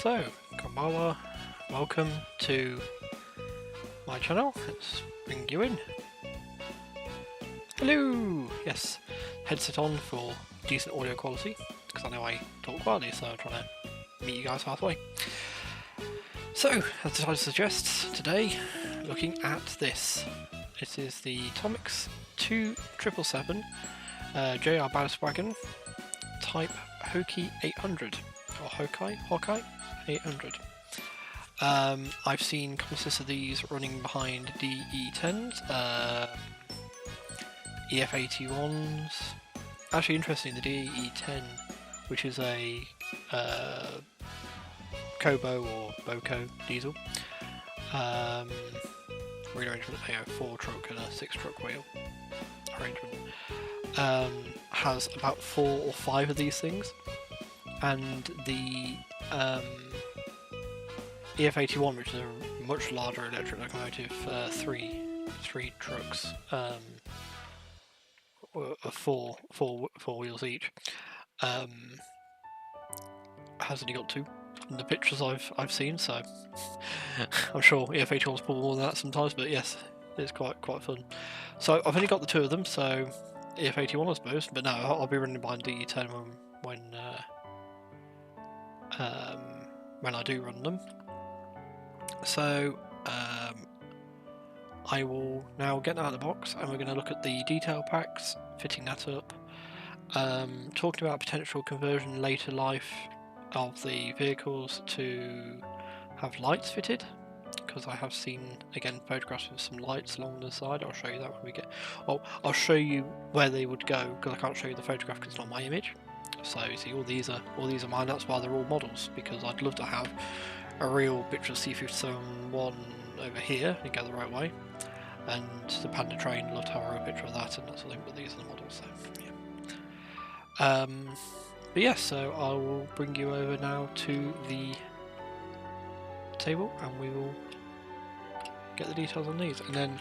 So, Kamala, welcome to my channel. Let's bring you in. Hello! Yes, headset on for decent audio quality, because I know I talk quietly, so I'm trying to meet you guys halfway. So, as the title suggests, today, looking at this. It is the Tomix 2777 JR Ballast Wagon, type HOKI 800, or HOKI 800. I've seen consists of these running behind DE10s, EF81s. Actually, interesting, the DE10, which is a Kobo or Boko diesel, rearrangement, a 4 truck and a 6 truck wheel arrangement, has about 4 or 5 of these things, and the EF81, which is a much larger electric locomotive, 3 trucks, four wheels each, has only got 2 in the pictures I've seen, so I'm sure EF81's probably more than that sometimes, but yes, it's quite fun. So I've only got the 2 of them, so EF81 I suppose, but no, I'll be running behind DE10 when I do run them. So I will now get that out of the box, and we're going to look at the detail packs, fitting that up, talking about potential conversion later life of the vehicles to have lights fitted, because I have seen again photographs of some lights along the side. I'll show you that when we get. Oh, I'll show you where they would go, because I can't show you the photograph because it's not my image. So you see, all these are mine. That's why they're all models, because I'd love to have a real picture of C57-1 over here and go the right way, and the Panda train, I'd love to have a real picture of that and that sort of thing, but these are the models, so yeah. But yes, so I will bring you over now to the table and we will get the details on these, and then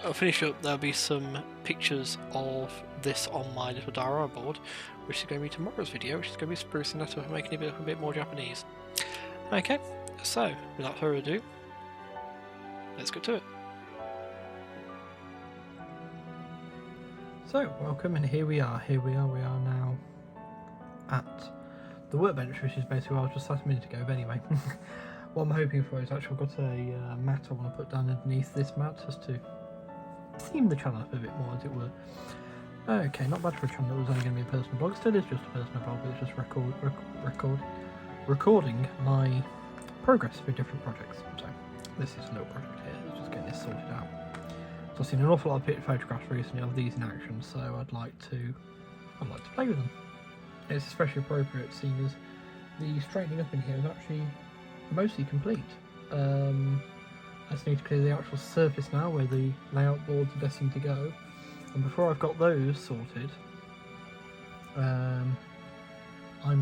I'll finish up. There'll be some pictures of this on my little diorama board, which is going to be tomorrow's video, which is going to be sprucing that up and making it a bit more Japanese. Okay, so without further ado, let's get to it. So, welcome, and here we are. We are now at the workbench, which is basically where I was just a minute ago, but anyway. What I'm hoping for is actually I've got a mat I want to put down underneath this mat, just to theme the channel up a bit more, as it were. Okay, not bad for a channel that was only going to be a personal blog. Still is just a personal blog, but it's just recording my progress for different projects. So this is a little project here, it's just getting this sorted out. So I've seen an awful lot of photographs recently of these in action, so I'd like to play with them. It's especially appropriate, seeing as the straightening up in here is actually mostly complete. I just need to clear the actual surface now where the layout boards are destined to go, and before I've got those sorted, I'm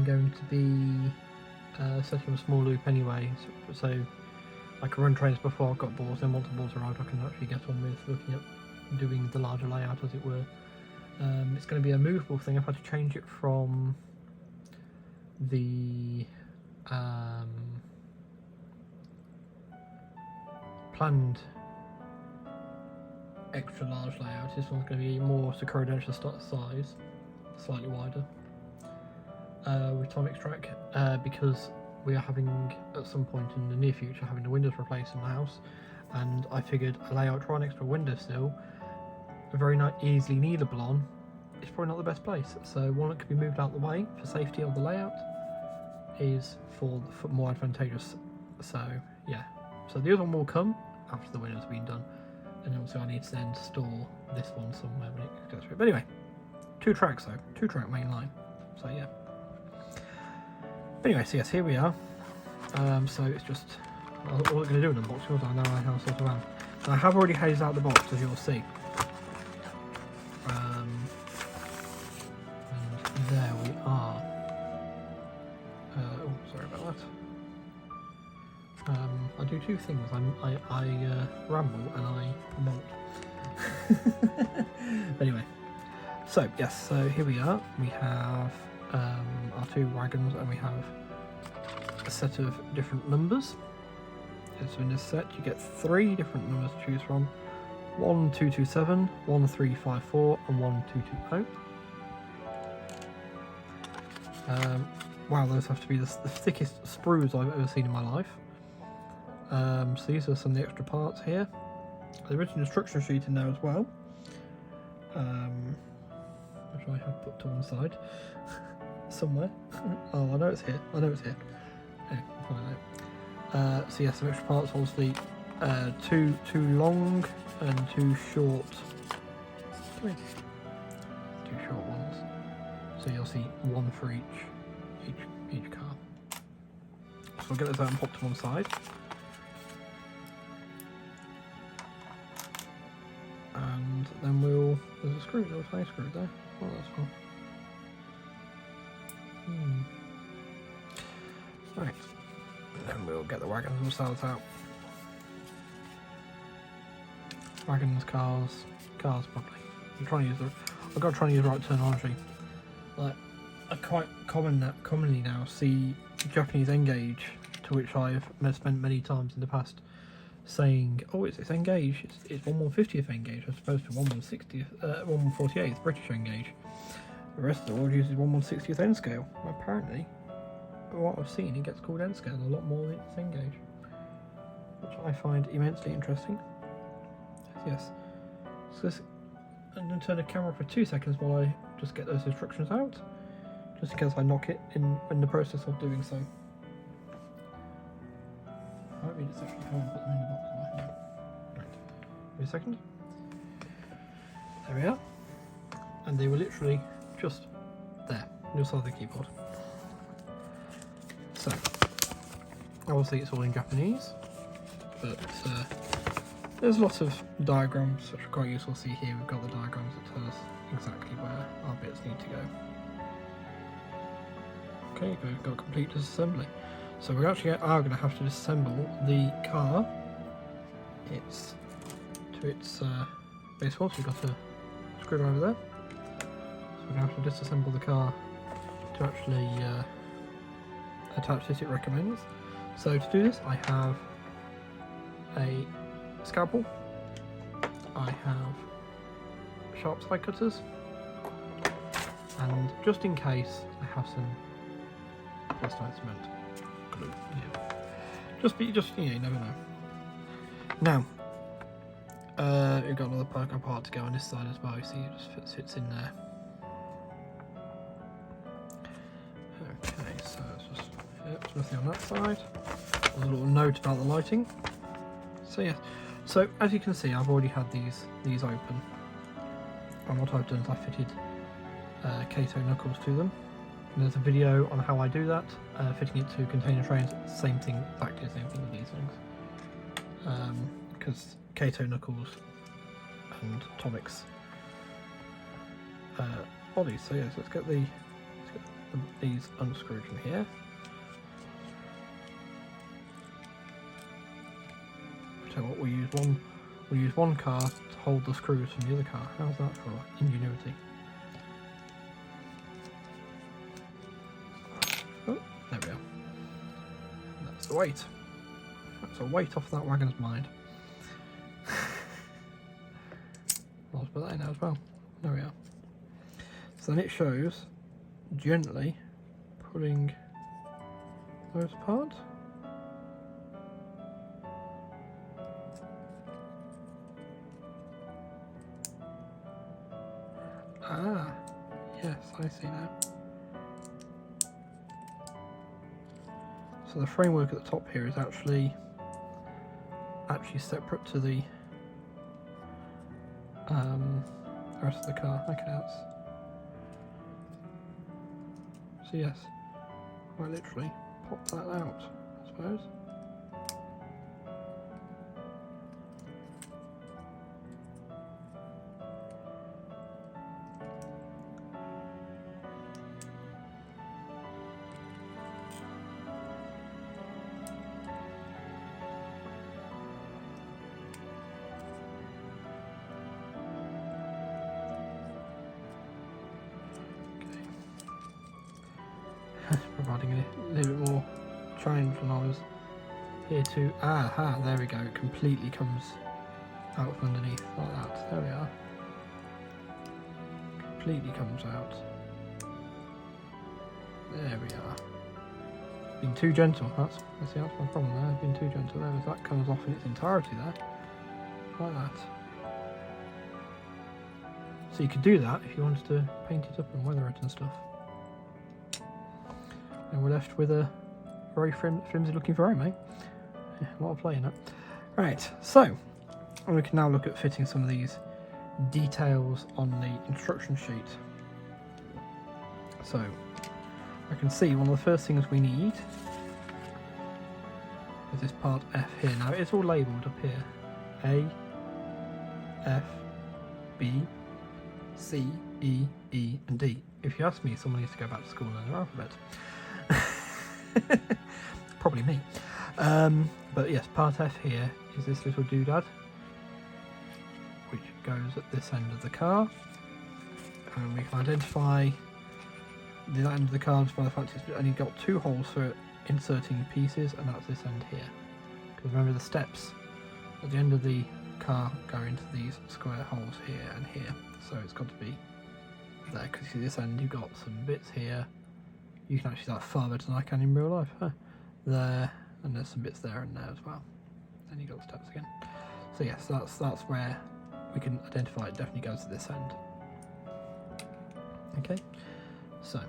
going to be setting a small loop anyway, so I can run trains before I've got boards, then once the boards arrive I can actually get on with looking at doing the larger layout, as it were. It's going to be a movable thing. I've had to change it from the planned extra large layout. This one's going to be more Security size, slightly wider, with Tomix track, because we are having, at some point in the near future, having the windows replaced in the house, and I figured a layout right next to a windowsill, a very easily kneelable on, is probably not the best place. So one that can be moved out the way for safety of the layout is for more advantageous. So yeah, so the other one will come after the windows have been done, and also I need to then store this one somewhere when it goes through. But anyway, 2 tracks though, 2-track main line. So yeah. But anyway, so yes, here we are. So it's just all I'm going to do in the box, because I know how to sort of am. So I have already hazed out the box, as you'll see. And there we are. Oh, sorry about that. I do 2 things. I ramble and I moult. Anyway, so yes, so here we are. We have our 2 wagons, and we have a set of different numbers. So in this set you get 3 different numbers to choose from: 1227, 1354 and 1220. Wow, those have to be the thickest sprues I've ever seen in my life. So these are some of the extra parts here. There's written instruction sheet in there as well, which I have put to one side somewhere. Oh, I know it's here. I know it's here. Yeah, I'll find it out. So yeah, some extra parts. Obviously, two long and 2 short. Come here. 2 short ones. So you'll see 1 for each car. So I'll get this out and pop to one side. And then there's a screw, there's a tiny screw there. Oh, that's fun. Right. And then we'll get the wagons themselves out. Wagons, cars probably. I've got to try and use the right terminology. Like, I quite commonly now see Japanese engage, to which I've spent many times in the past saying, oh, it's engage, it's 1/150th engage as opposed to 1/148th British engage. The rest of the world uses 1/160th N scale. Apparently, what I've seen, it gets called N scale a lot more than it's engage, which I find immensely interesting. Yes. So I'm going to turn the camera for 2 seconds while I just get those instructions out, just in case I knock it in the process of doing so. I might read it section before I put them in the box. Right. Give me a second. There we are. And they were literally just there, on the side of the keyboard. So, obviously it's all in Japanese, but there's lots of diagrams which are quite useful to see here. We've got the diagrams that tell us exactly where our bits need to go. Okay, we've got complete disassembly. So we actually are going to have to disassemble the car. It's to its base one, so we've got a screwdriver there. So we're going to have to disassemble the car to actually attach this, it recommends. So to do this, I have a scalpel, I have sharp side cutters, and just in case I have some cement glue. Yeah. Just you never know. Now, we've got another part to go on this side as well. You see, it just fits in there. Okay, so it's just there's nothing on that side. There's a little note about the lighting. So yeah, so as you can see, I've already had these open, and what I've done is I fitted Kato knuckles to them. And there's a video on how I do that, fitting it to container trains. Same thing, exactly the same thing with these things. Because Kato knuckles and Tomix bodies. So yeah, so let's get these unscrewed from here. So what we'll use one car to hold the screws from the other car. How's that for ingenuity? Oh, there we are. And that's the weight. That's a weight off that wagon's mind. I'll put that in now as well. There we are. So then it shows gently pulling those apart. Ah, yes, I see now. So the framework at the top here is actually separate to the rest of the car. Okay, that's so yes, quite literally pop that out, I suppose. Providing a little bit more changed when I was here too. Aha, there we go. It completely comes out from underneath like that. There we are. Completely comes out. There we are. Been too gentle. That's my problem there. Been too gentle there. As that comes off in its entirety there, like that. So you could do that if you wanted to paint it up and weather it and stuff. And we're left with a very flimsy looking frame, eh? Yeah, a lot of play in it. Right, so we can now look at fitting some of these details on the instruction sheet. So I can see one of the first things we need is this part F here. Now it's all labelled up here. A, F, B, C, E, E and D. If you ask me, someone needs to go back to school and learn their alphabet. Probably me. But yes, part F here is this little doodad, which goes at this end of the car. And we can identify the end of the car by the fact it's only got 2 holes for inserting pieces, and that's this end here. Because remember, the steps at the end of the car go into these square holes here and here. So it's got to be there, because you see this end, you've got some bits here. You can actually see that far better than I can in real life. There, and there's some bits there and there as well. Then you got the steps again. So yes, that's where we can identify it definitely goes to this end. Okay, so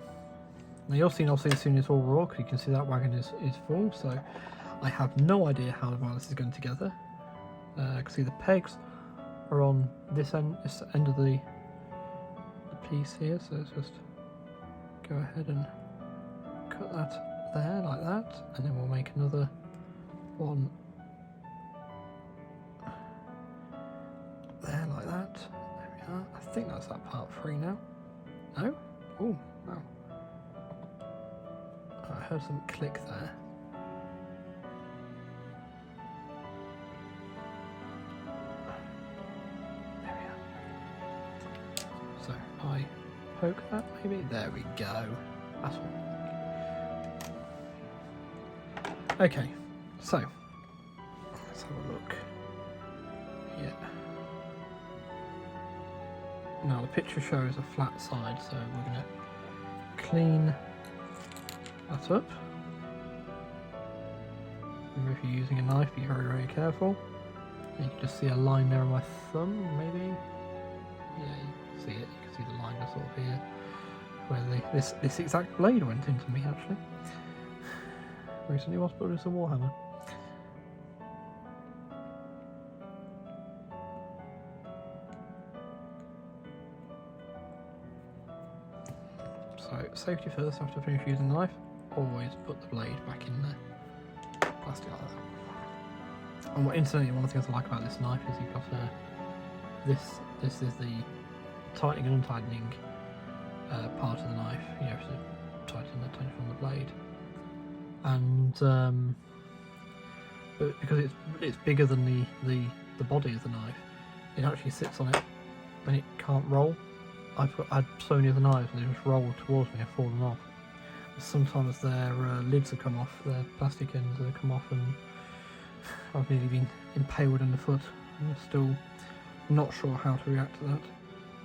now you'll see obviously as soon as it's all raw, because you can see that wagon is full. So I have no idea how well this is going together. Because see the pegs are on this end of the piece here. So let's just go ahead and cut that there like that, and then we'll make another one there like that. There we are. I think that's that part 3 now. No? Oh, no. I heard some click there. There we are. So I poke that maybe. There we go. That's all. Okay, so let's have a look. Yeah. Now the picture shows a flat side, so we're going to clean that up. Remember, if you're using a knife, be very, very careful. You can just see a line there on my thumb, maybe. Yeah, you can see it. You can see the line just sort of here, where this exact blade went into me actually. Recently was building some Warhammer. So safety first, after finish using the knife, always put the blade back in the plastic like that. And incidentally, one of the things I like about this knife is you've got this is the tightening and untightening part of the knife. You have to tighten the tension on the blade. And but because it's bigger than the body of the knife, it actually sits on it and it can't roll. I'd so many other knives and they just roll towards me and fallen off. Sometimes their lids have come off, their plastic ends have come off, and I've nearly been impaled in the foot. I'm still not sure how to react to that.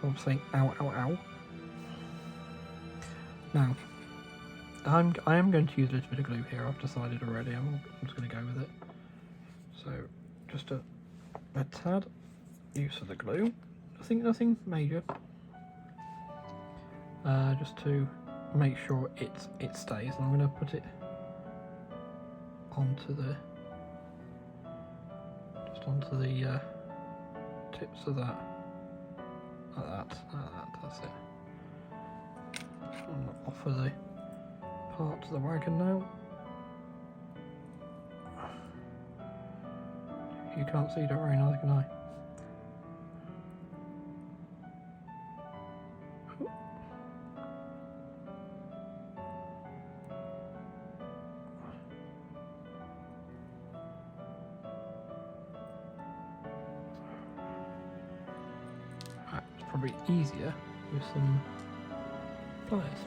I'm saying ow, ow, ow. Now, I am going to use a little bit of glue here. I've decided already. I'm just going to go with it. So just a tad use of the glue. Nothing major. Just to make sure it stays. And I'm going to put it onto the tips of that. Like that. That's it. Just want to offer the part to the wagon now. If you can't see, don't worry, neither can I. It's probably easier with some pliers.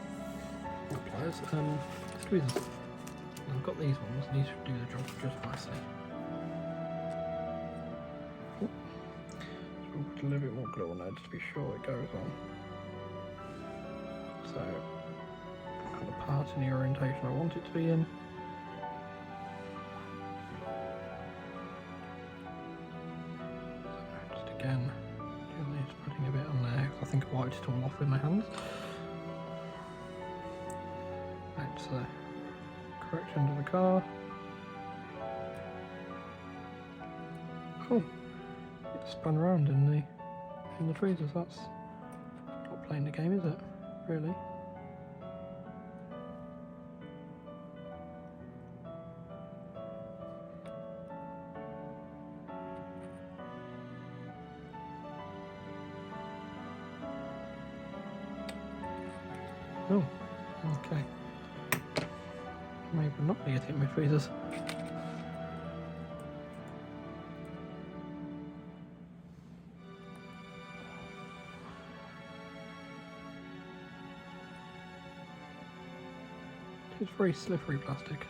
Not pliers, tweezers. I've got these ones, these should do the job just nicely. Oh. So we'll put a little bit more glue on there just to be sure it goes on. So, got the part in the orientation I want it to be in. So just again, gently just putting a bit on there, because I think I wiped it all off with my hands. That's the correct end of the car. Oh, it spun around in the tweezers. That's not playing the game, is it? Really? Oh, okay. Maybe not be getting my tweezers. It's very slippery plastic.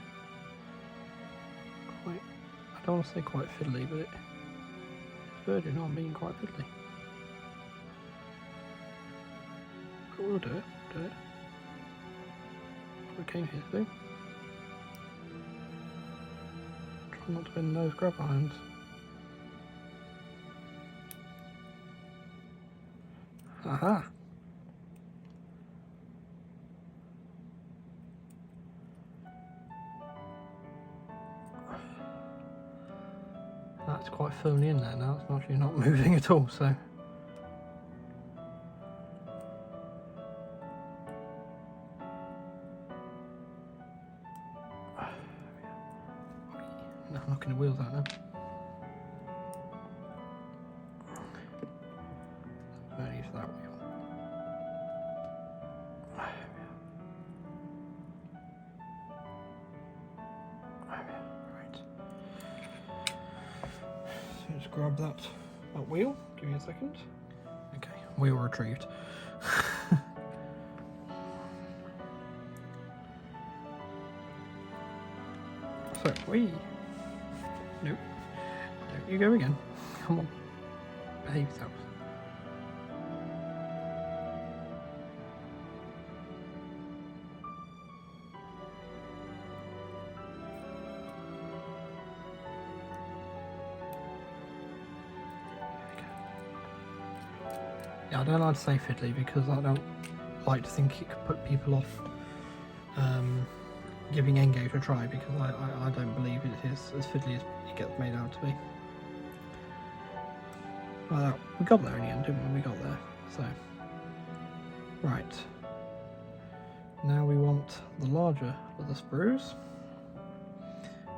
I don't want to say quite fiddly, but it's verging on being quite fiddly. But we'll do it, do it. That's what we came here to do. Try not to bend those grab irons. Aha! That's quite firmly in there now, it's actually not moving at all, so. No, I'm knocking the wheels out now. Only use that wheel. Right. So just grab that wheel. Give me a second. Okay, wheel retrieved. So, whee! Nope. There you go again. Come on. Behave yourself. Yeah, I don't like to say fiddly because I don't like to think it could put people off giving Engage a try, because I don't believe it is as fiddly as it gets made out to be. Well, we got there in the end, didn't we? We got there. So, right. Now we want the larger of the sprues.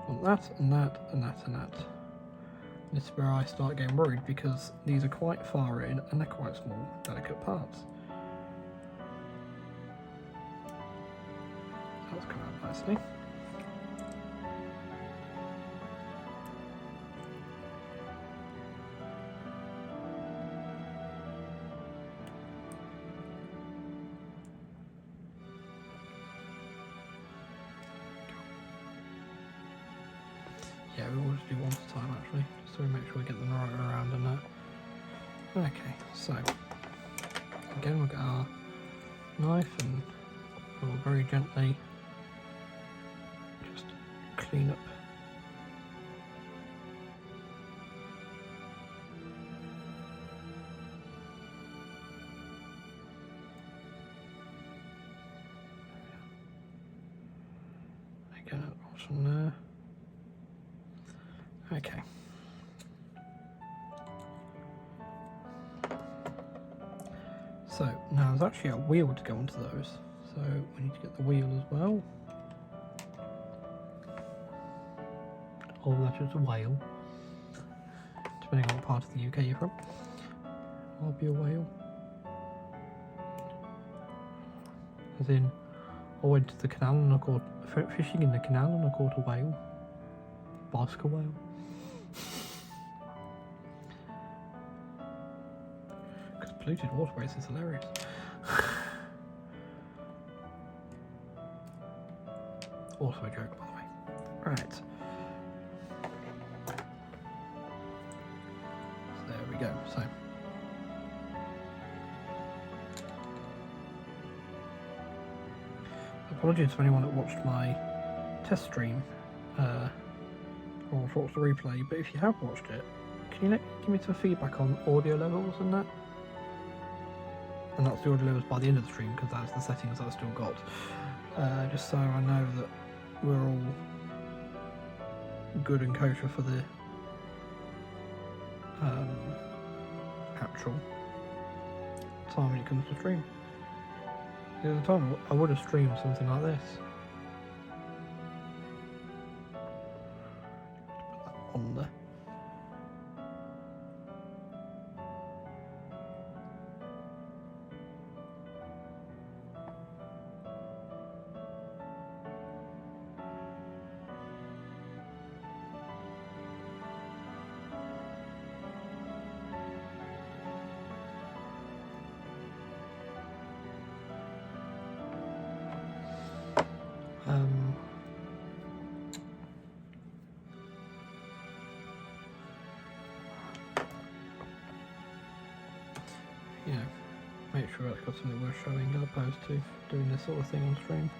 We want that and that and that and that. This is where I start getting worried, because these are quite far in and they're quite small, delicate parts. That's come out nicely. Yeah, we will just do one at a time actually, just so we make sure we get them right around and that. Okay, so again we'll get our knife and we'll very gently just clean up . Again at the bottom there. Okay. So now there's actually a wheel to go onto those, so we need to get the wheel as well. Or that's just a whale, depending on what part of the UK you're from. I'll be a whale. As in, I went to the canal and I caught fishing in the canal and I caught a whale. Basket whale. Because polluted waterways is hilarious. Also a joke, by the way. Right. So there we go. So. Apologies to anyone that watched my test stream or watched the replay, but if you have watched it, can you give me some feedback on audio levels and that? And that's the audio levels by the end of the stream, because that's the settings I've still got. Just so I know that we're all good and kosher for the actual time when it comes to stream. The other time I would have streamed something like this. Put that on there. You know, make sure it's got something worth showing as opposed to doing this sort of thing on stream.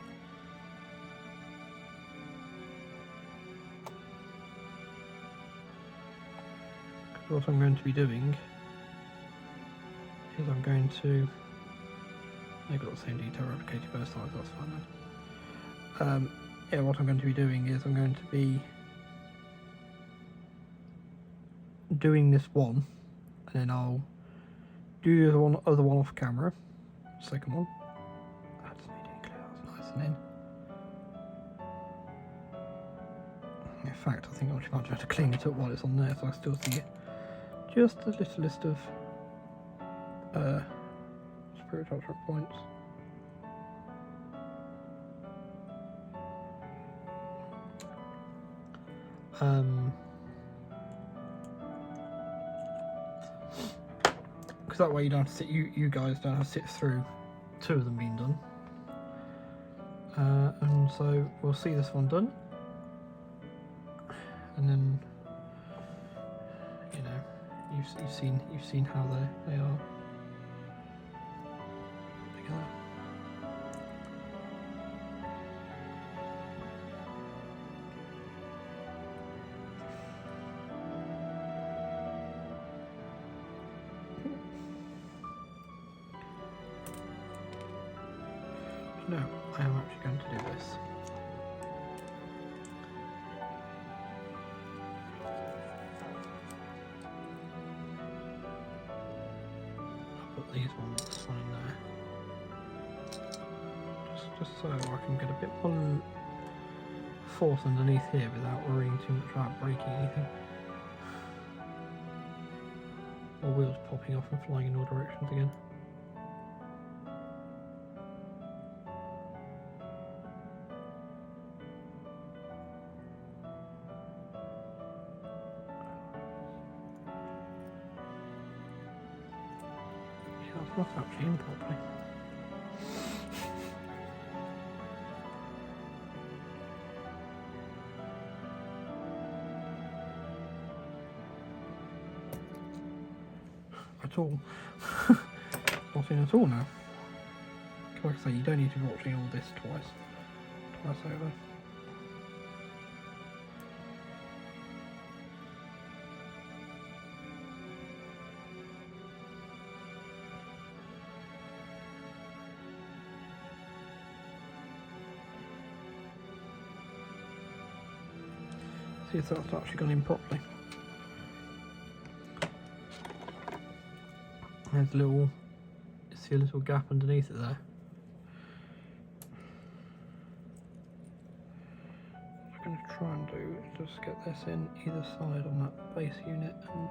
Because what I'm going to be doing is I'm going to... They've got the same detail replicated both sides, that's fine then. Yeah, what I'm going to be doing is I'm going to be doing this one, and then I'll do the other one off camera. Second one. That's medium clear, that's nice and in. In fact, I think I might have to clean it up while it's on there so I still see just a little list of spirit attachment points. Because that way you don't have to sit, you guys don't have to sit through two of them being done. And so we'll see this one done, and then you know you've seen how they are together. No, I am actually going to do this. I'll put these ones on there. Just so I can get a bit more force underneath here without worrying too much about breaking anything. Or wheels popping off and flying in all directions again. Not actually in properly. At all. Not in at all now. Like I say, you don't need to be watching all this twice over. See if that's actually gone in properly. There's a little, see a little gap underneath it there. What I'm going to try and do is just get this in either side on that base unit and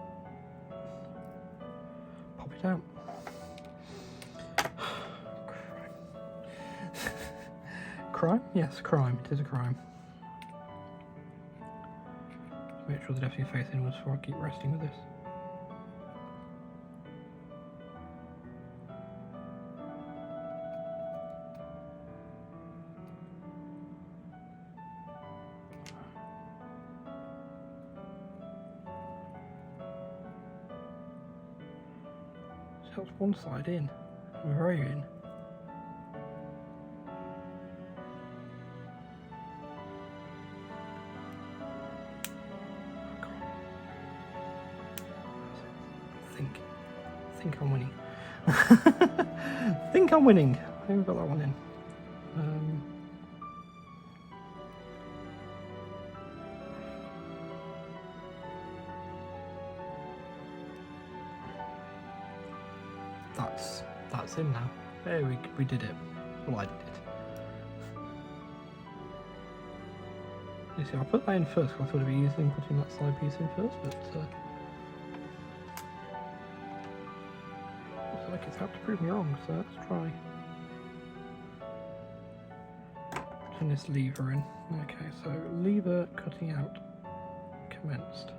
pop it out. Crime? Yes, crime. It is a crime. Make sure they're definitely face inwards before I keep resting with this. That's one side in. Where are you in? Think I'm winning. Think I'm winning. I think we've got that one in. That's in now. There we did it. Well, I did it. You see, I'll put that in first because I thought it'd be easier than putting that side piece in first, but looks like it's had to prove me wrong, so let's try putting this lever in. Okay, so lever cutting out commenced.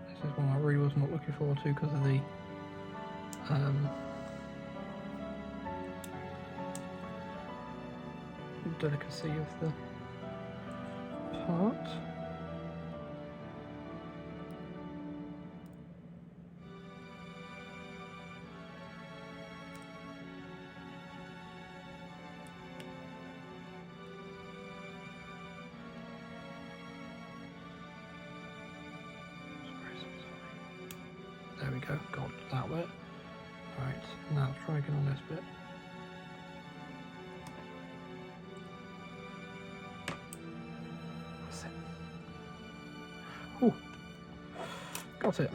This is one I really was not looking forward to because of the delicacy of the part. There we go, got that bit. Right, now let's try again on this bit. That's it. Ooh, got it.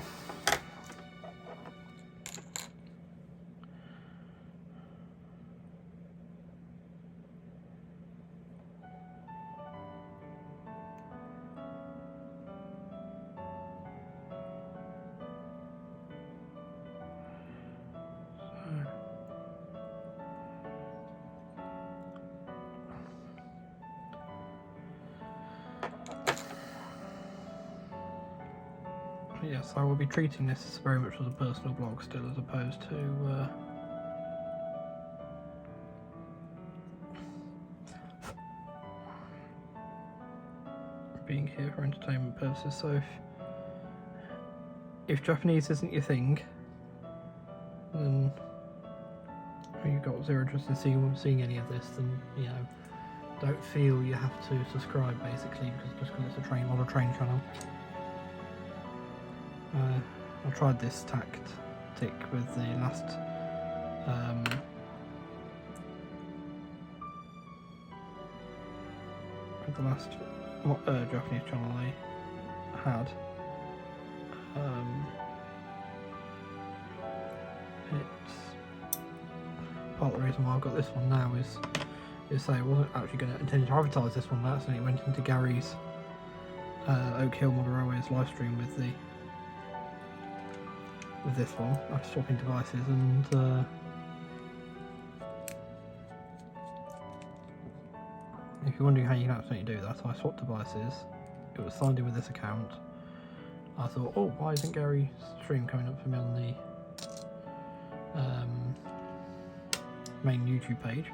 Yes, I will be treating this very much as a personal blog still, as opposed to being here for entertainment purposes. So if Japanese isn't your thing, then you've got zero interest in seeing any of this, then you know, don't feel you have to subscribe basically because it's a not a train channel. I tried this tactic with the last Japanese channel I had. It's part of the reason why I've got this one now is say I wasn't actually going to intend to advertise this one. I accidentally went into Gary's Oak Hill Model Railways live stream with this one after swapping devices, and if you're wondering how you can accidentally do that, I swapped devices. It was signed in with this account. I thought, oh, why isn't Gary's stream coming up for me on the main YouTube page?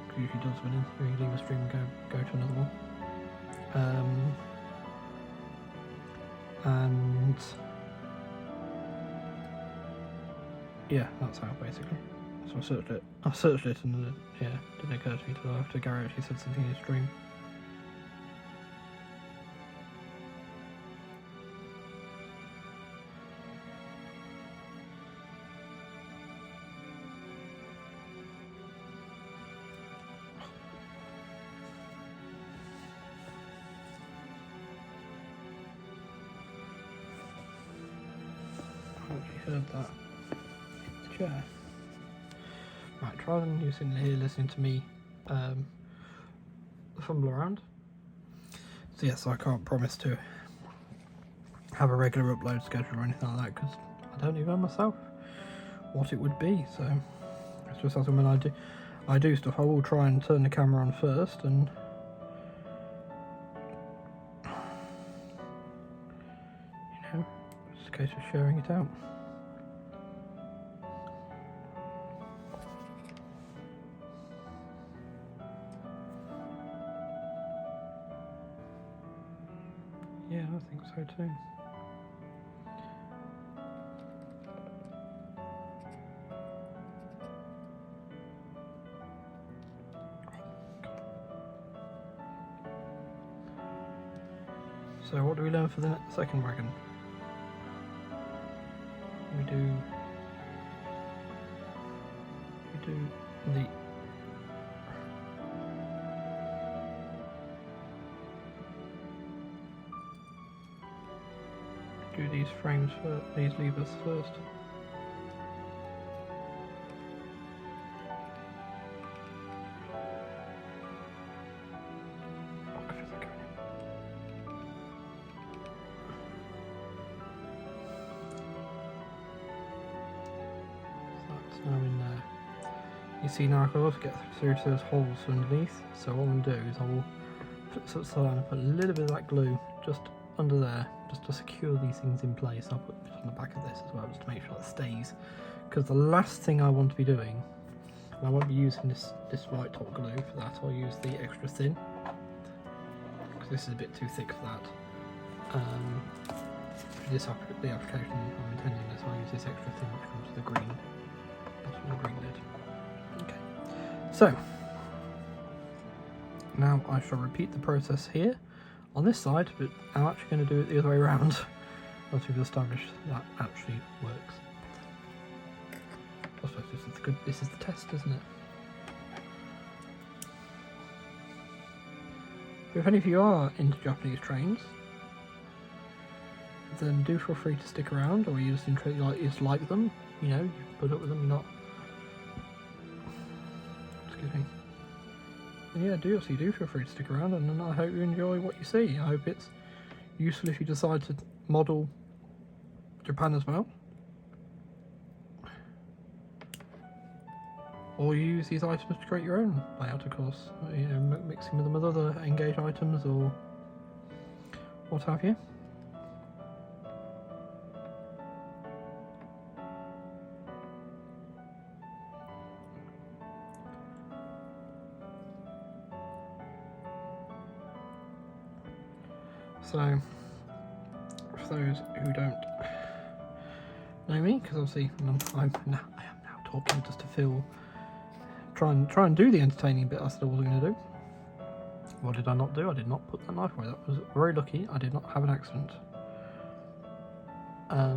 Because usually does when you leave a stream and go to another one. And yeah, that's how basically. So I searched it and yeah, it didn't occur to me until after Gary actually said something in his stream. I actually heard that in the chair. Right, rather than you sitting here listening to me fumble around. So yes, I can't promise to have a regular upload schedule or anything like that because I don't even know myself what it would be. So it's just as when I do stuff, I will try and turn the camera on first, and you know, it's a case of sharing it out. Yeah, I think so too. So what do we learn for the second wagon? We do the these frames for these levers first. Now in there. You see now I can also get through to those holes underneath, so what I'm going to do is I will put a little bit of that glue just under there, just to secure these things in place. I'll put it on the back of this as well, just to make sure it stays, because the last thing I want to be doing, and I won't be using this white top glue for that, I'll use the extra thin, because this is a bit too thick for that. For the application I'm intending this, I'll use this extra thin which comes with the green. Green lid. Okay, so now I shall repeat the process here on this side, but I'm actually going to do it the other way around once we've established that actually works. I suppose this is the test, isn't it? But if any of you are into Japanese trains, then do feel free to stick around, or you just like them, you know, you put up with them, you're not. Excuse me. And yeah, do feel free to stick around, and I hope you enjoy what you see. I hope it's useful if you decide to model Japan as well, or you use these items to create your own layout, of course. You know, mixing them with other Engage items or what have you. So, for those who don't know me, because obviously I am now talking just to try and do the entertaining bit I said I wasn't going to do. What did I not do? I did not put that knife away. That was very lucky. I did not have an accident. A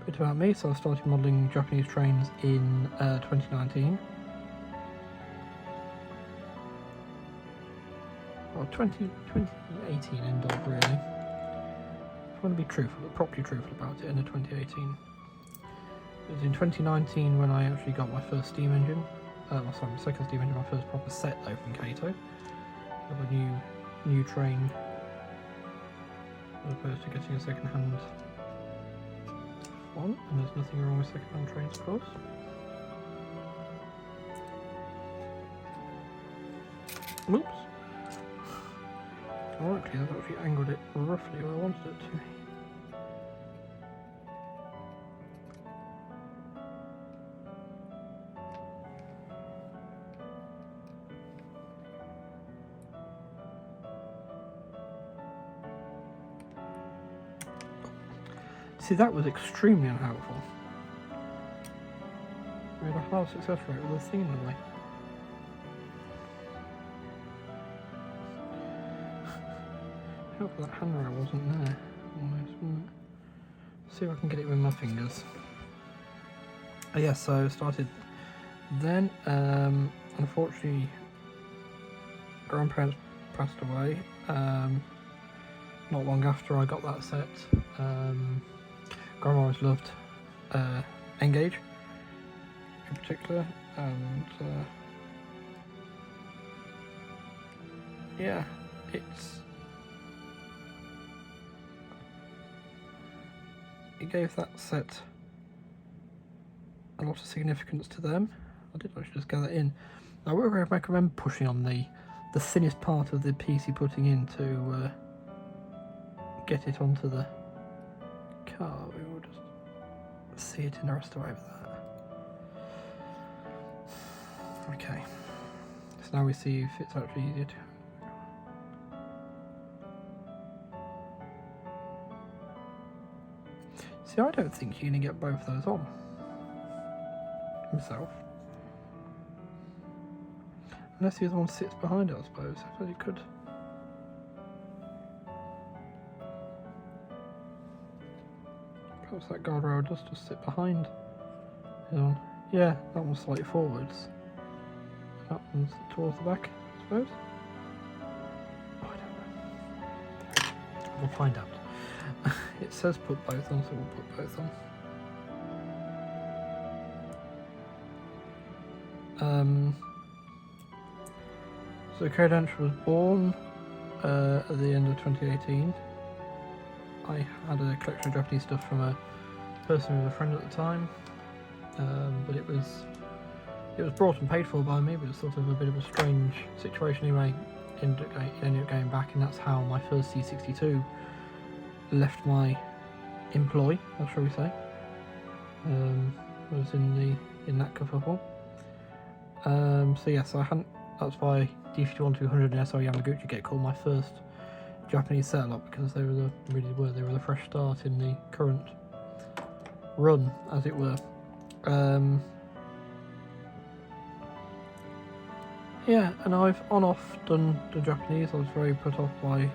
bit about me. So I started modelling Japanese trains in 2019. Or 2018 end of, really. I want to be properly truthful about it, end of 2018. It was in 2019 when I actually got my first steam engine. My second steam engine, my first proper set though from Kato. Of a new train, as opposed to getting a second-hand one. And there's nothing wrong with second-hand trains, of course. Oops. Ironically, I've actually angled it roughly where I wanted it to. See, that was extremely unhelpful. We had a high success rate with the thing in the way. Hopefully that handrail wasn't there, almost, wasn't it? See if I can get it with my fingers. Yeah, so I started then. Unfortunately, grandparents passed away not long after I got that set. Grandma always loved Engage in particular, and yeah, it gave that set a lot of significance to them. I did actually just get that in. I would recommend pushing on the thinnest part of the piece you're putting in to get it onto the car. We will just see it in the rest of the way with that. Okay, so now we see if it's actually easier to. See, I don't think you're going to get both those on himself. Unless the other one sits behind it, I suppose. I suppose you could. Perhaps that guardrail does just sit behind the other one. Yeah, that one's slightly forwards. That one's towards the back, I suppose. Oh, I don't know. We'll find out. It says put both on, so we'll put both on. So Credential was born at the end of 2018. I had a collection of Japanese stuff from a person who was a friend at the time, but it was brought and paid for by me, but it was sort of a bit of a strange situation anyway. Ended up going back, and that's how my first C62 left my employ, shall we say. Was in that kerfuffle. So yes, I hadn't. That's why D51-200 and SR Yamaguchi get called my first Japanese setup, because they were the fresh start in the current run, as it were. Yeah, and I've on-off done the Japanese. I was very put off by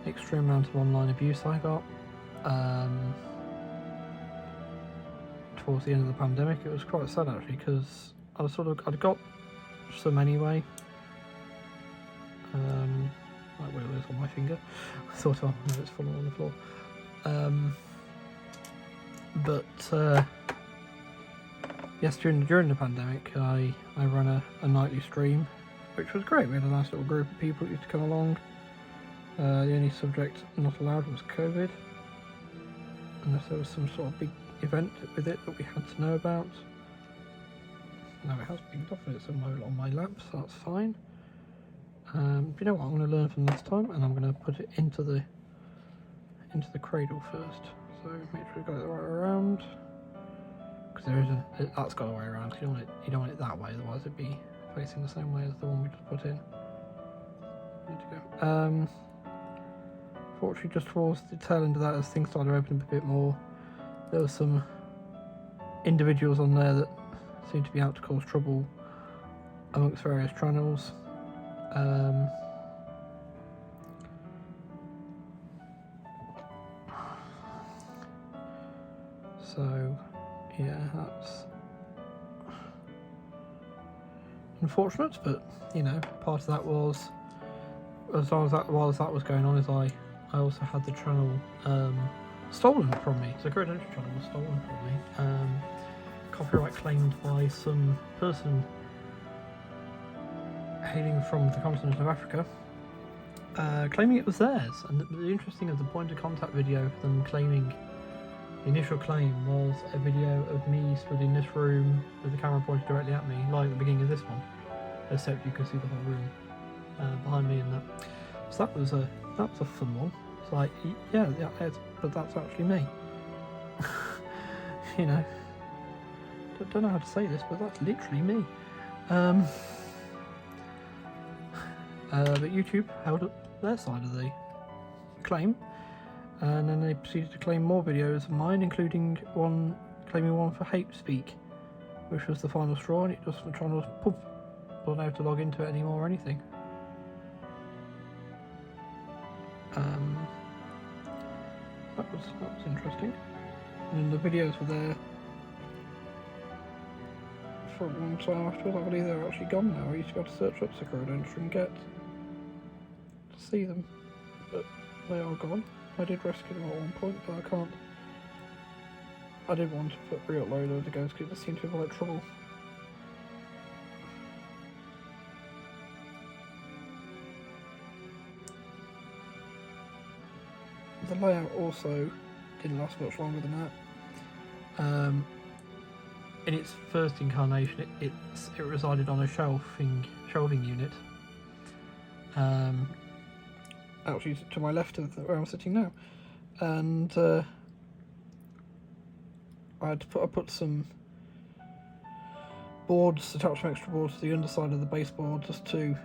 the extreme amount of online abuse I got. Towards the end of the pandemic, it was quite sad actually, because I'd got some anyway. Like where it is on my finger. I thought, oh no, it's falling on the floor. Yes, during the pandemic, I ran a nightly stream, which was great. We had a nice little group of people who used to come along. The only subject not allowed was COVID, unless there was some sort of big event with it that we had to know about. Now it has been off, it's on my lap, so that's fine. You know what I'm going to learn from this time, and I'm going to put it into the cradle first. So make sure you've got it the right way around, because that's got the way around. Cause you don't want it that way, otherwise it'd be facing the same way as the one we just put in. Need to go. Fortunately, just towards the tail end of that, as things started opening up a bit more, there were some individuals on there that seemed to be out to cause trouble amongst various channels. So yeah, that's unfortunate, but you know, part of that was, as long as that was going on, is I also had the channel stolen from me. So the Credential channel was stolen from me, copyright claimed by some person hailing from the continent of Africa, claiming it was theirs. And the interesting of the point of contact video for them claiming, the initial claim was a video of me stood in this room with the camera pointed directly at me, like at the beginning of this one, except you can see the whole room behind me and that. So that was a fun one. It's like, yeah, but that's actually me. You know, don't know how to say this, but that's literally me. But YouTube held up their side of the claim, and then they proceeded to claim more videos of mine, including claiming one for hate speak, which was the final straw, and it just was trying to poof, wasn't able to log into it anymore or anything. That was interesting. And the videos were there for a long time afterwards. I believe they're actually gone now. I used to go to search up Credential and get to see them, but they are gone. I did rescue them at one point, but I did want to put re-upload those again because it just seemed to be like trouble. The layout also didn't last much longer than that. In its first incarnation, it resided on a shelving unit. Actually, to my left of where I'm sitting now, and I put some boards, attached some extra boards to the underside of the baseboard, just to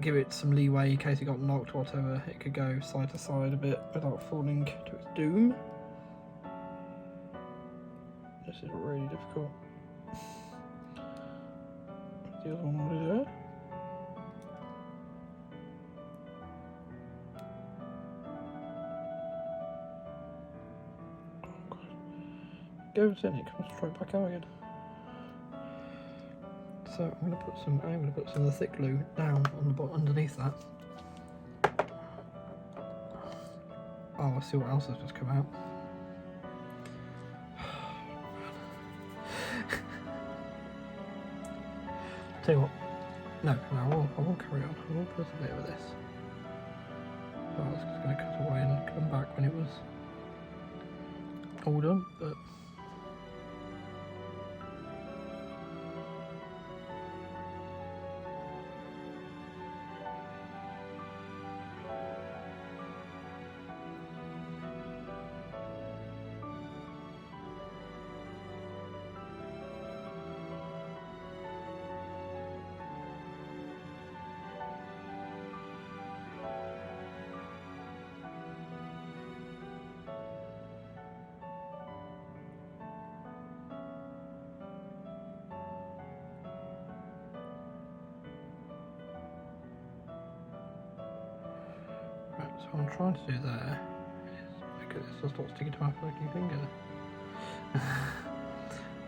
give it some leeway in case it got knocked or whatever. It could go side to side a bit without falling to its doom. This is really difficult. The other one already there. Oh god. Goes in, it comes straight back out again. So I'm gonna put some of the thick glue down on the bottom underneath that. Oh, I'll see what else has just come out. Tell you what, no, I won't carry on. I will persevere with this. So I was just going to cut away and come back when it was all done, but so what I'm trying to do there is make it so it's not sticking to my fucking finger.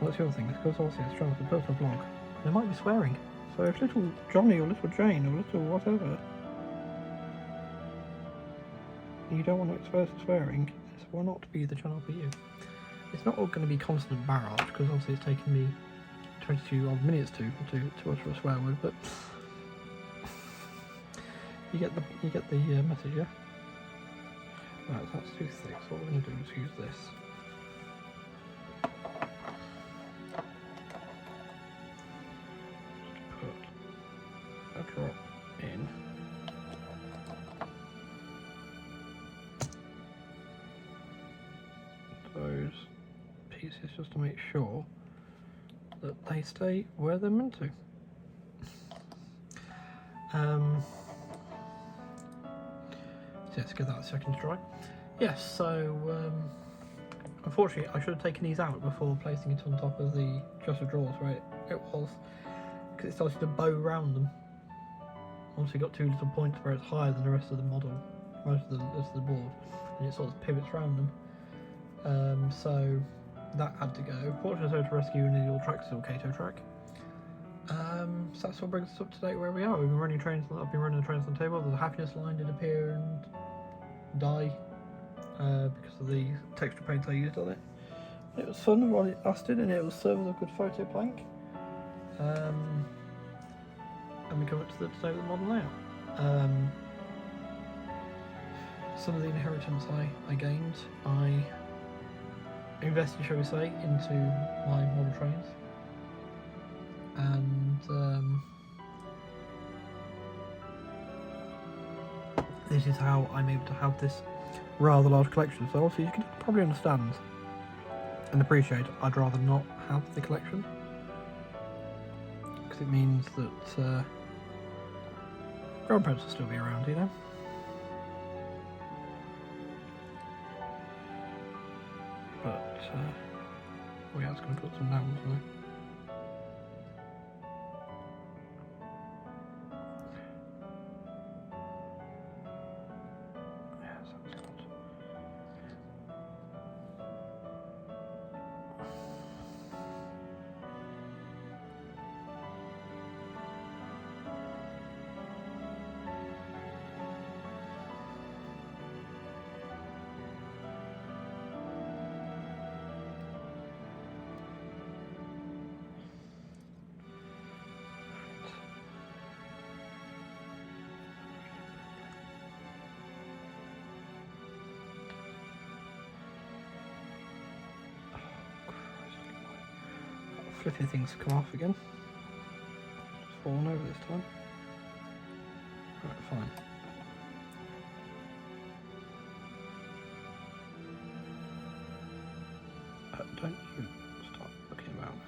What's the other thing? It's because obviously it's trying to build a blog. There might be swearing. So if little Johnny or little Jane or little whatever, you don't want to expose the swearing, this will not be the channel for you. It's not all going to be constant barrage because obviously it's taken me 22 odd minutes to utter a swear word, but you get the message, yeah? Right, that's too thick, so what we're going to do is use this. Put a drop in. Those pieces just to make sure that they stay where they're meant to. So let's give that a second try. Yes, so unfortunately I should have taken these out before placing it on top of the chest of drawers where it was, because it started to bow around them. Obviously got two little points where it's higher than the rest of the model, rest of the board, and it sort of pivots around them. So that had to go. Fortunately, I was able to rescue an illegal track, still Kato track. So that's what brings us up to date where we are. We've been running trains. I've been running the trains on the table. The happiness line did appear and die because of the texture paint I used on it. It was fun while it lasted, and it will serve as a good photo plank. And we come up to the state of the model now. Some of the inheritance I gained, I invested, shall we say, into my model trains, and this is how I'm able to have this rather large collection. So obviously you can probably understand and appreciate I'd rather not have the collection, because it means that grandparents will still be around, you know. But we are going to put some down, wasn't we? Flippy things come off again. It's fallen over this time. Right, fine. Don't you start looking about now.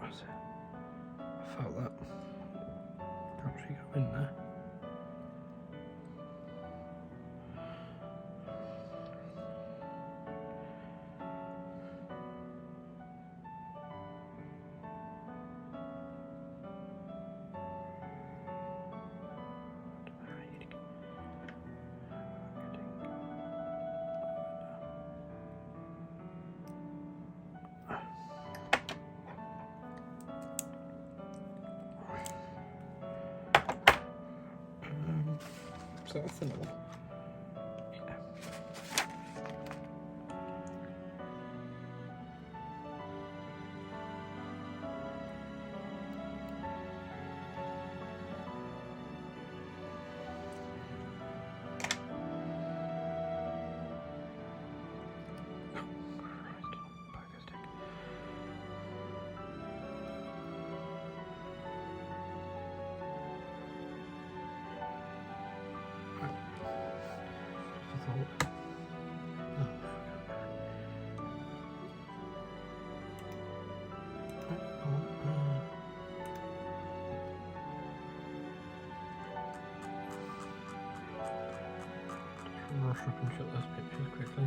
That's it. I felt that. get a thinner one. Rush up and shut those pictures quickly.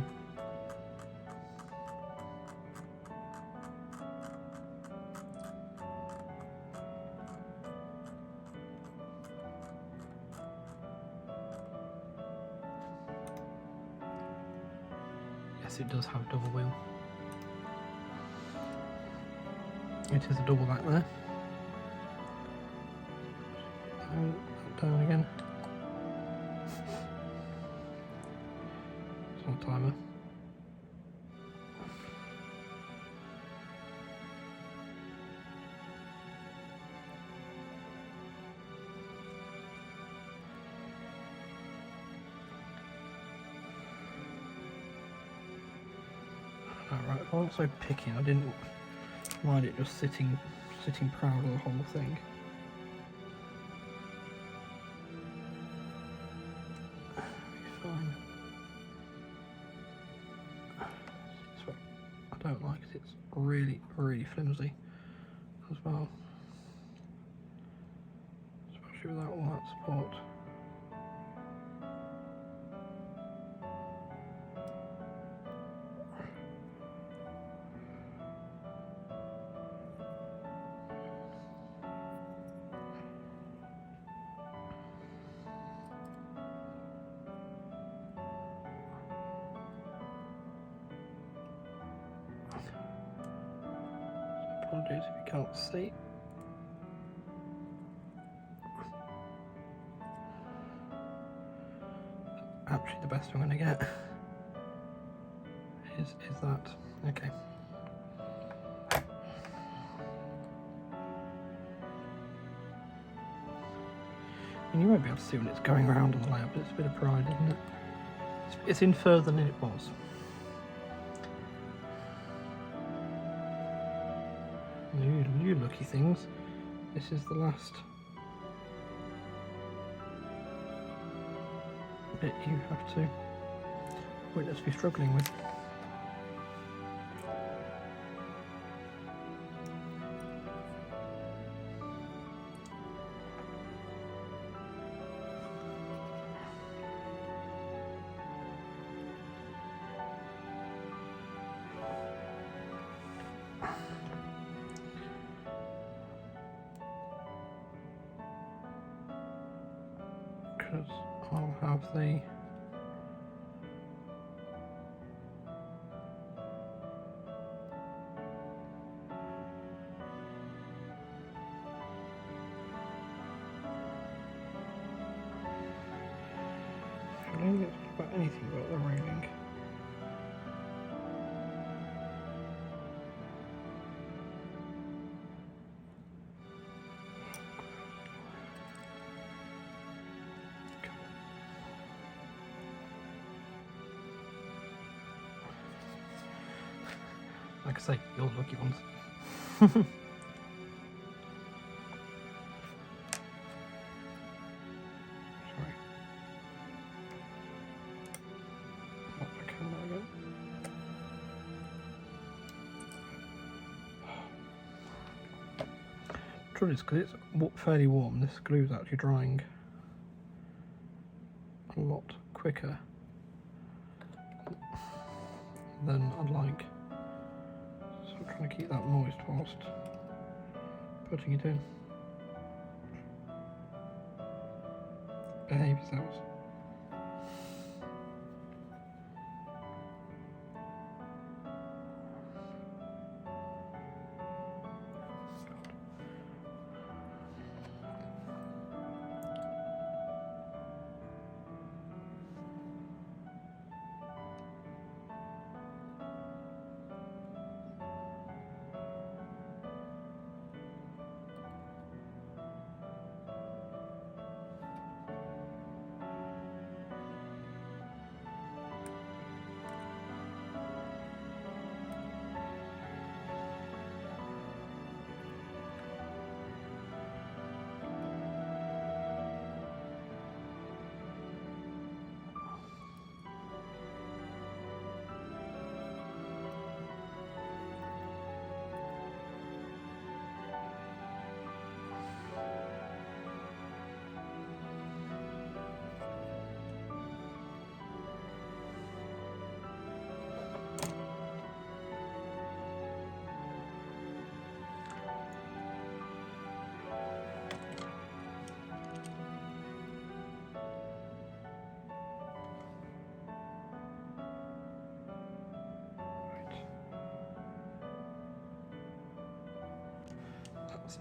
Yes, it does have a double wheel. It is a double back there. Down again. It's on timer. Alright, if I wasn't so picky, I didn't mind it just sitting proud of the whole thing. Fine. That's what I don't like, it's really, really flimsy as well. Especially without all that support. Apologies if you can't see. Actually, the best I'm going to get is that. Okay. And you won't be able to see when it's going around on the layout, but it's a bit of pride, isn't it? It's in further than it was. You lucky things. This is the last bit you have to witness me struggling with. Because I'll have the I don't think it's about anything about the railing. Like I say, you're lucky ones. Sorry. Not the camera again. Trouble is, because it's fairly warm, this glue is actually drying a lot quicker than I'd like. So I'm trying to keep that moist whilst putting it in. Behave yourselves.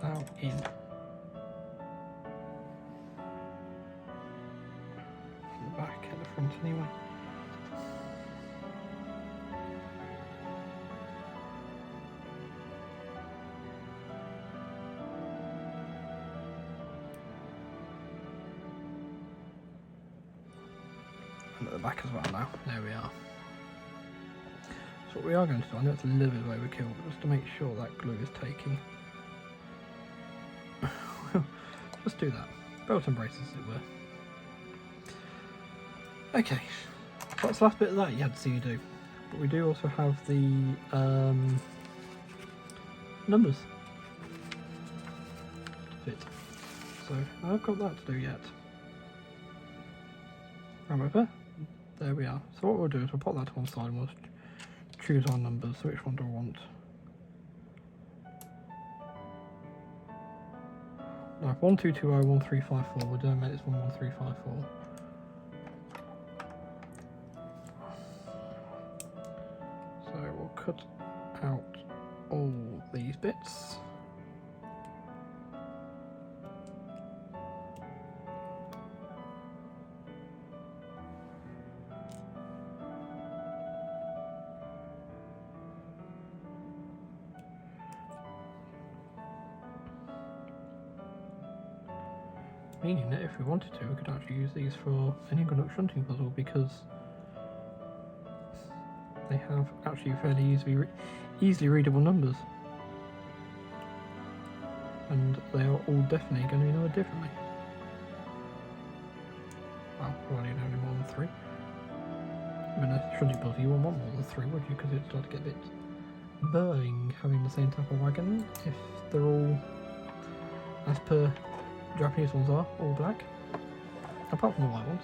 that's now in. From the back and the front anyway. And at the back as well now. There we are. So what we are going to do, I know it's a little bit of overkill, but just to make sure that glue is taking. Just do that. Belt and braces as it were. Okay, so that's the last bit of that you had to see you do. But we do also have the numbers to fit. So I've got that to do yet. However, there we are. So what we'll do is we'll pop that to one side and we'll choose our numbers. So which one do I want? No, 1220 1354. We're doing minutes 11354. So we'll cut out all these bits. Meaning that if we wanted to, we could actually use these for any good shunting puzzle because they have actually fairly easily readable numbers, and they are all definitely going to be numbered differently. Well, probably only more than 3. I mean, a shunting puzzle you wouldn't want more than 3, would you? Because it'd start to get a bit boring having the same type of wagon if they're all, as per Japanese ones, are all black, apart from the white ones.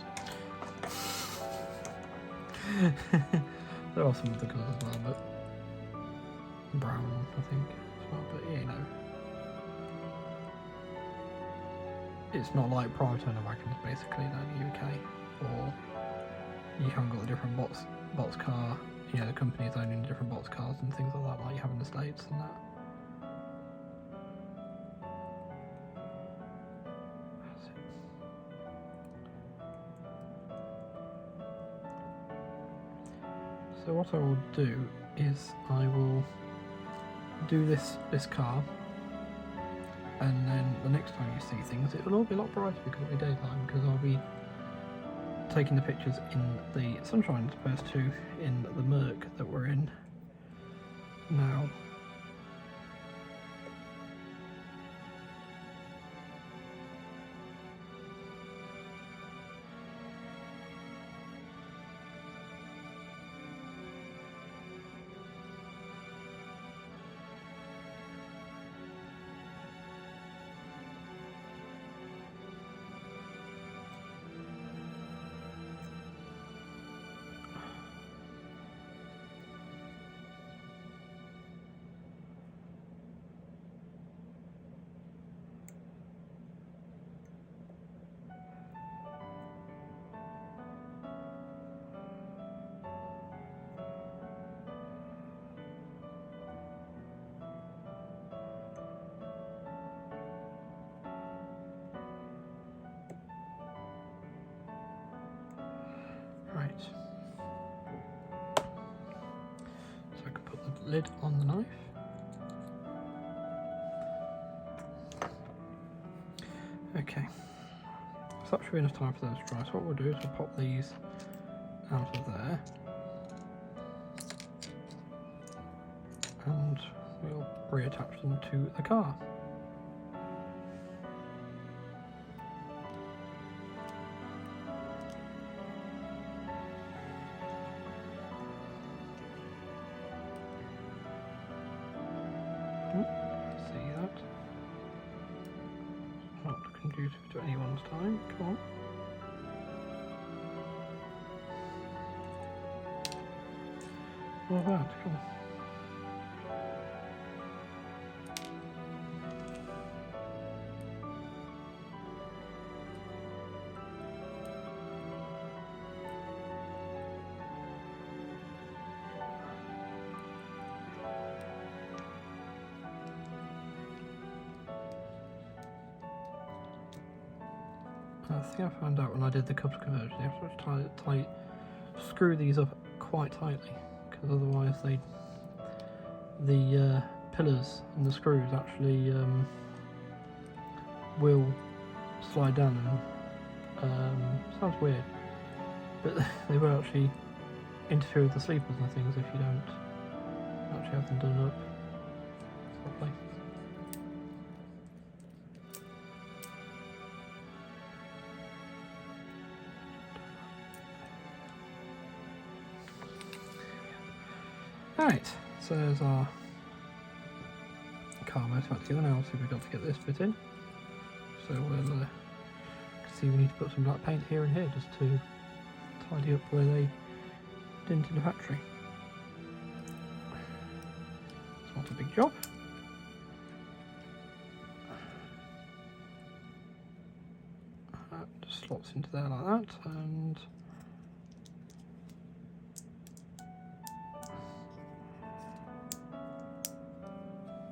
There are some other colours as well, but brown, I think, as well. But yeah, you know, it's not like private owner wagons basically in the UK, or you haven't got the different box car, you know, the companies owning different box cars and things like that, like you have in the States and that. So what I will do is I will do this car, and then the next time you see things it'll all be a lot brighter because it'll be daytime, because I'll be taking the pictures in the sunshine as opposed to in the murk that we're in now. Right, so I can put the lid on the knife. Okay, so that should be enough time for those to dry. So what we'll do is we'll pop these out of there, and we'll reattach them to the car. See that? Not conducive to anyone's time. Come on. Not bad. Come on. I think I found out when I did the cutter conversion, you have to screw these up quite tightly, because otherwise the pillars and the screws actually will slide down and sounds weird, but they will actually interfere with the sleepers and things if you don't actually have them done up properly. Right, so there's our car motor back together. Now obviously we've got to get this bit in, so we'll see we need to put some black paint here and here just to tidy up where they didn't in the factory. It's not a big job. That just slots into there like that, and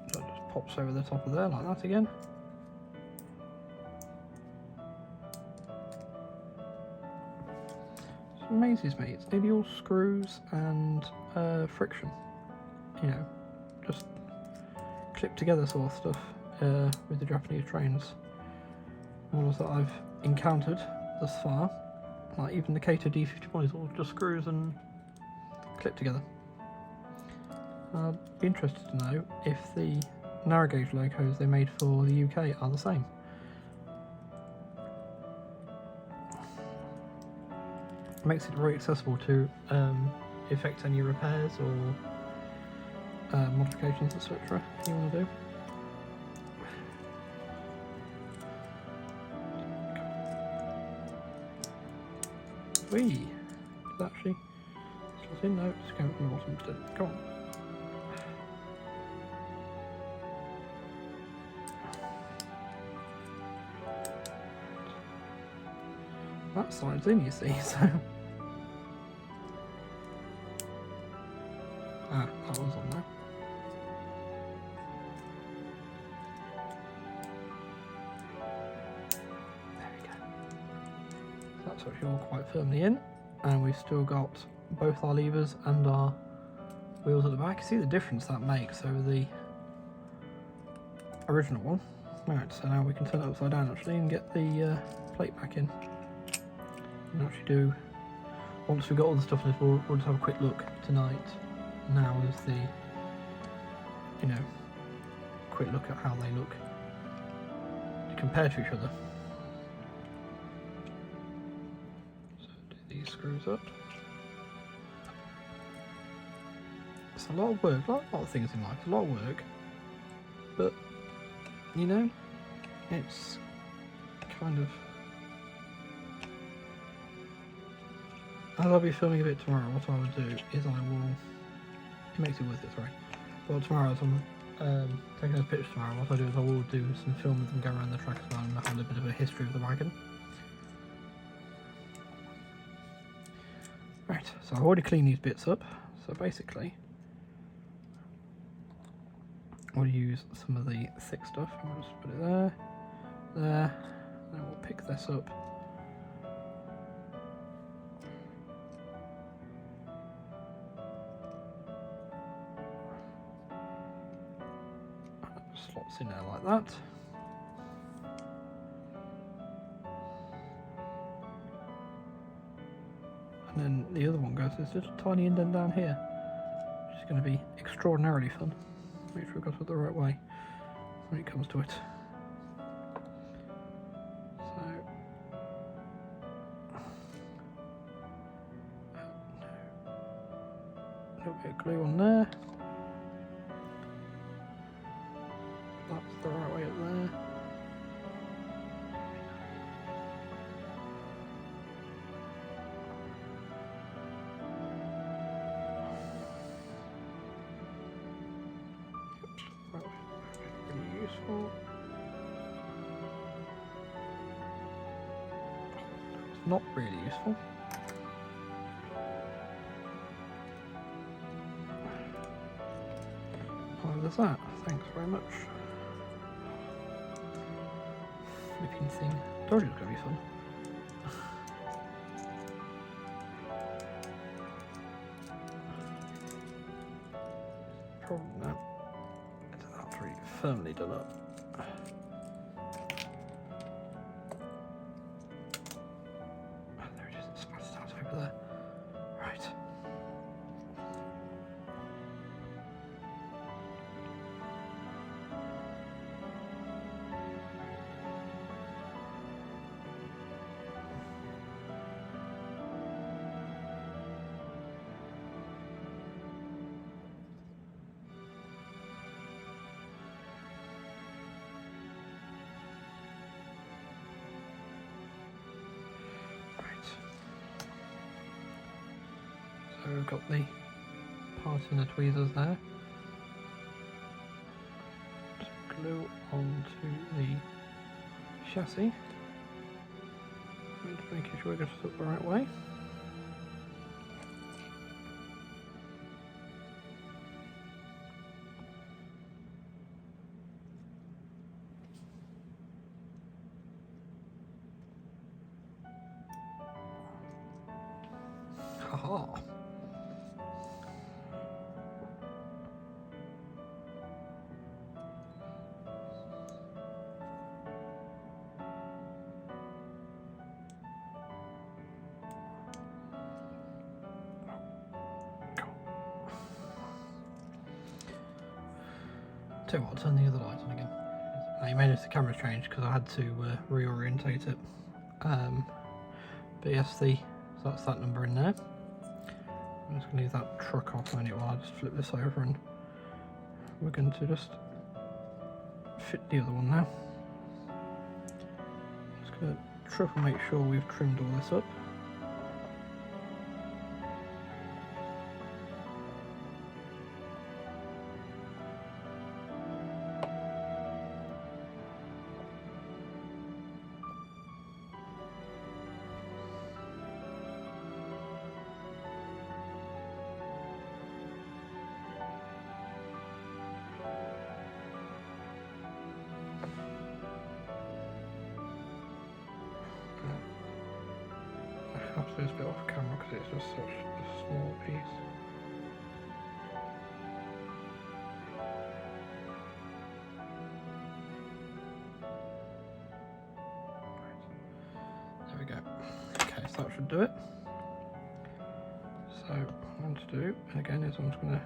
that just pops over the top of there like that again. Amazes me, it's nearly all screws and friction, you know, just clipped together sort of stuff with the Japanese trains. Models that I've encountered thus far, like even the Kato D51 is all just screws and clipped together. I'd be interested to know if the narrow gauge locos they made for the UK are the same. Makes it very accessible to effect any repairs or modifications, etc. you want to do. Whee! Does it actually slot in? No, it's going from the bottom instead. Come on. That slides in, you see, so... Ah, that one's on there. There we go. So that's actually all quite firmly in, and we've still got both our levers and our wheels at the back. See the difference that makes over the original one. Right, so now we can turn it upside down actually and get the plate back in. And actually do, once we've got all the stuff in this, we'll just have a quick look tonight. Now is the, you know, quick look at how they look compared to each other. So do these screws up. It's a lot of work, like a lot of things in life, it's a lot of work, but, you know, it's kind of... As I'll be filming a bit tomorrow, what I will do is I will... It makes it worth it, sorry. But tomorrow, as I'm taking those pictures tomorrow, what I do is I will do some filming and go around the track as well and have a bit of a history of the wagon. Right, so I've already cleaned these bits up. So basically, we'll use some of the thick stuff. We'll just put it there, there, then we'll pick this up. Slots in there like that. And then the other one goes this little tiny indent down here, which is going to be extraordinarily fun. Make sure we've got it the right way when it comes to it. So, a little bit of glue on there. That's the right way up there. That was pretty useful. It's not really useful. Oh, there's that. Thanks very much. Flipping thing. Told you it was going to be fun. firmly done up. Oh, there it is, it's splattered out over there. Right. So we've got the part in the tweezers there. Just glue onto the chassis. And making sure we get it up the right way. Haha. Tell you what, I'll turn the other light on again. You may notice the camera's changed because I had to reorientate it. But yes, so that's that number in there. I'm just going to leave that truck off a minute while I just flip this over, and we're going to just fit the other one now. Just going to triple make sure we've trimmed all this up. I have to do this bit off camera because it's just such a small piece. Right. There we go. Okay, so that should do it. So what I'm going to do again is I'm just going to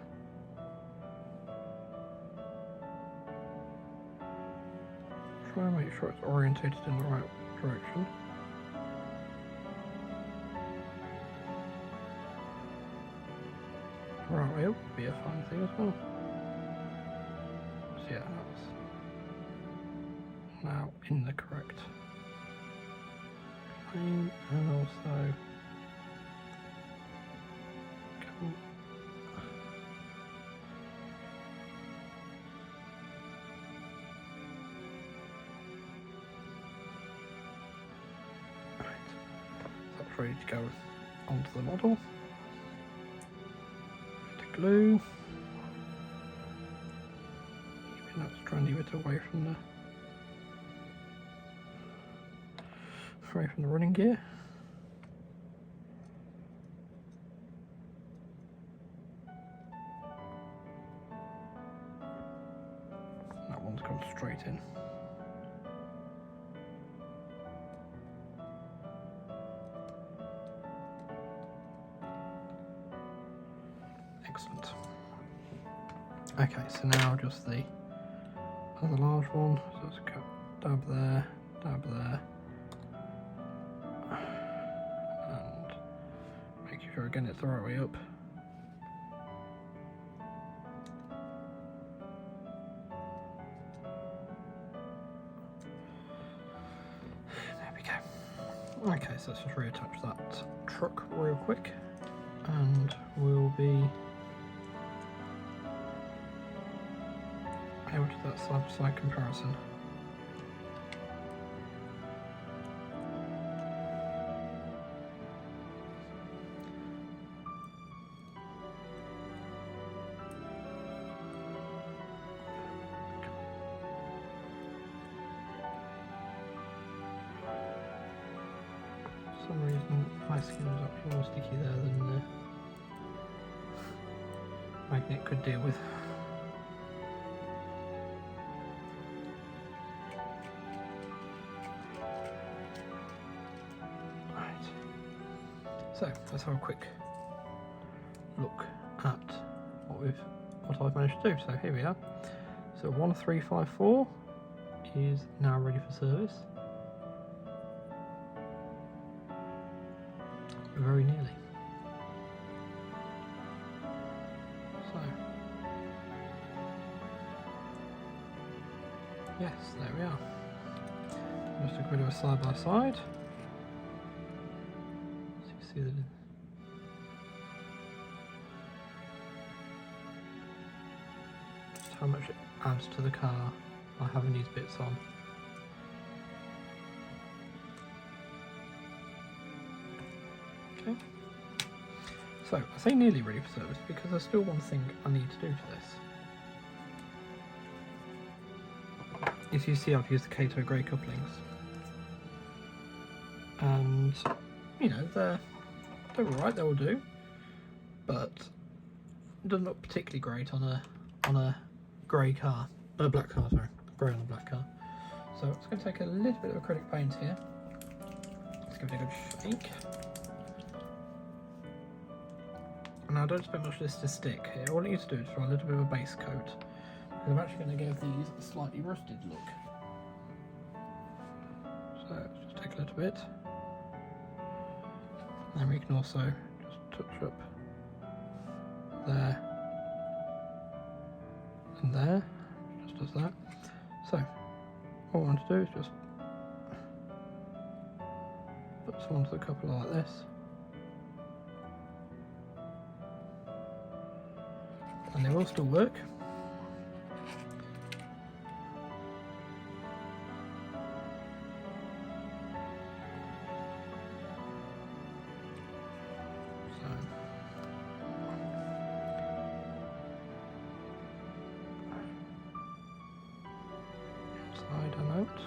try and make sure it's orientated in the right direction. Right way up would be a fine thing as well. So yeah, that's now in the correct plane, and also come right. So that's ready to go onto the model. Glue. Keeping that strandy bit away from the running gear. That one's gone straight in. Excellent. Okay, so now just the other large one. So let's go dab there, and making sure again it's the right way up. There we go. Okay, so let's just reattach that truck real quick, and we'll be able to do that side-by-side comparison. For some reason my skin was actually more sticky there than the magnet could deal with. So let's have a quick look at what I've managed to do. So here we are. So 1354 is now ready for service. Very nearly. So yes, there we are. Just a bit of a side by side. So you see that just how much it adds to the car by having these bits on. Okay. So I say nearly ready for service because there's still one thing I need to do to this. As you see, I've used the Kato grey couplings, and you know they're alright, they will do, but it doesn't look particularly great on a grey car, a black car, sorry, grey on a black car. So it's going to take a little bit of acrylic paint here. Let's give it a good shake. Now I don't expect much of this to stick here. All I need to do is try a little bit of a base coat. I'm actually going to give these a slightly rusted look. So let's just take a little bit. And we can also just touch up there and there. Just does that. So what I want to do is just put some onto the couple like this. And they will still work. Side and out.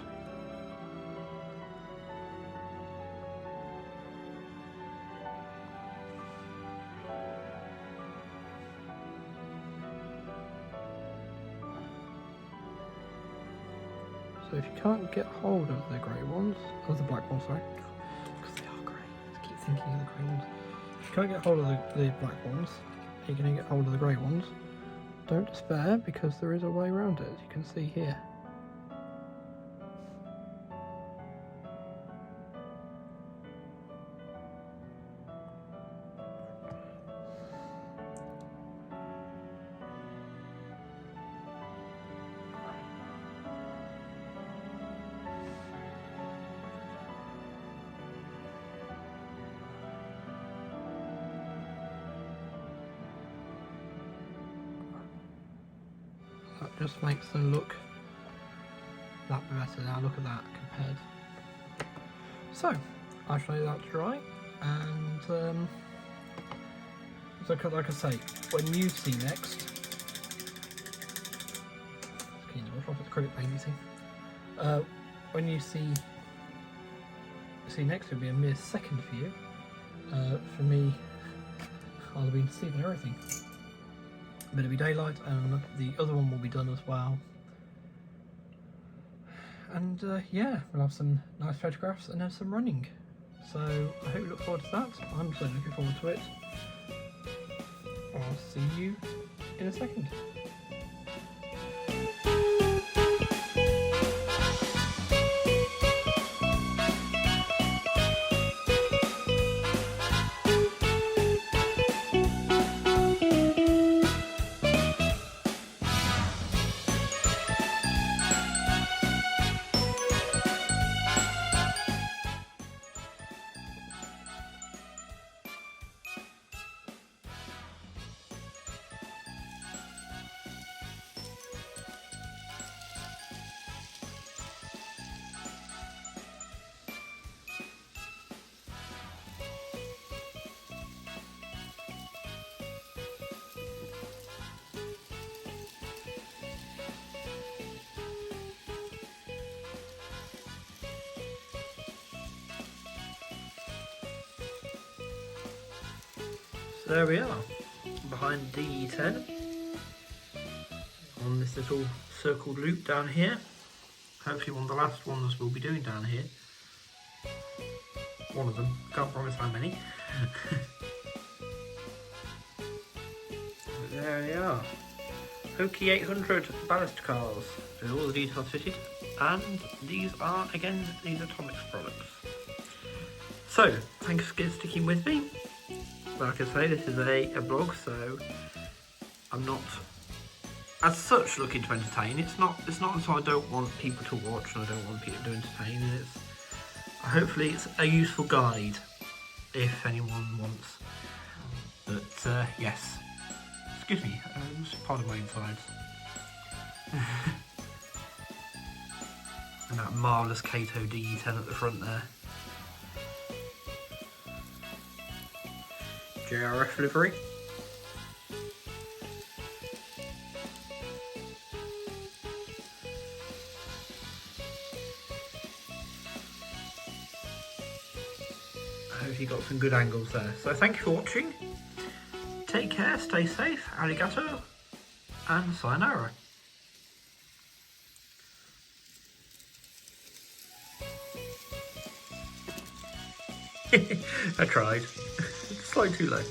So if you can't get hold of the grey ones, of the black ones, sorry, because they are grey, I keep thinking of the grey ones. If you can't get hold of the black ones, you're going to get hold of the grey ones. Don't despair, because there is a way around it, as you can see here. That just makes them look that bit better. Now look at that compared. So I shall let that dry, and so like I say, when you see next, can you wash off with acrylic paint, you see? When you see next, it'll be a mere second for you. For me, I'll have been seeing everything. But it'll be daylight, and the other one will be done as well. And yeah, we'll have some nice photographs and then some running. So I hope you look forward to that. I'm certainly looking forward to it. I'll see you in a second. So there we are, behind DE10 on this little circled loop down here. Hopefully one of the last ones we'll be doing down here. one of them. Can't promise how many. But there they are. HOKI 800 ballast cars with all the details fitted, and these are Tomix products. So, thanks for sticking with me. Like I say, this is a blog, so I'm not as such looking to entertain. It's not so I don't want people to watch and I don't want people to entertain. Hopefully it's a useful guide if anyone wants. But yes. Excuse me, just part of my insides. And that marvellous Kato D10 at the front there. JRF livery. I hope you got some good angles there. So thank you for watching. Take care, stay safe, arigato, and sayonara. I tried. Slightly too low.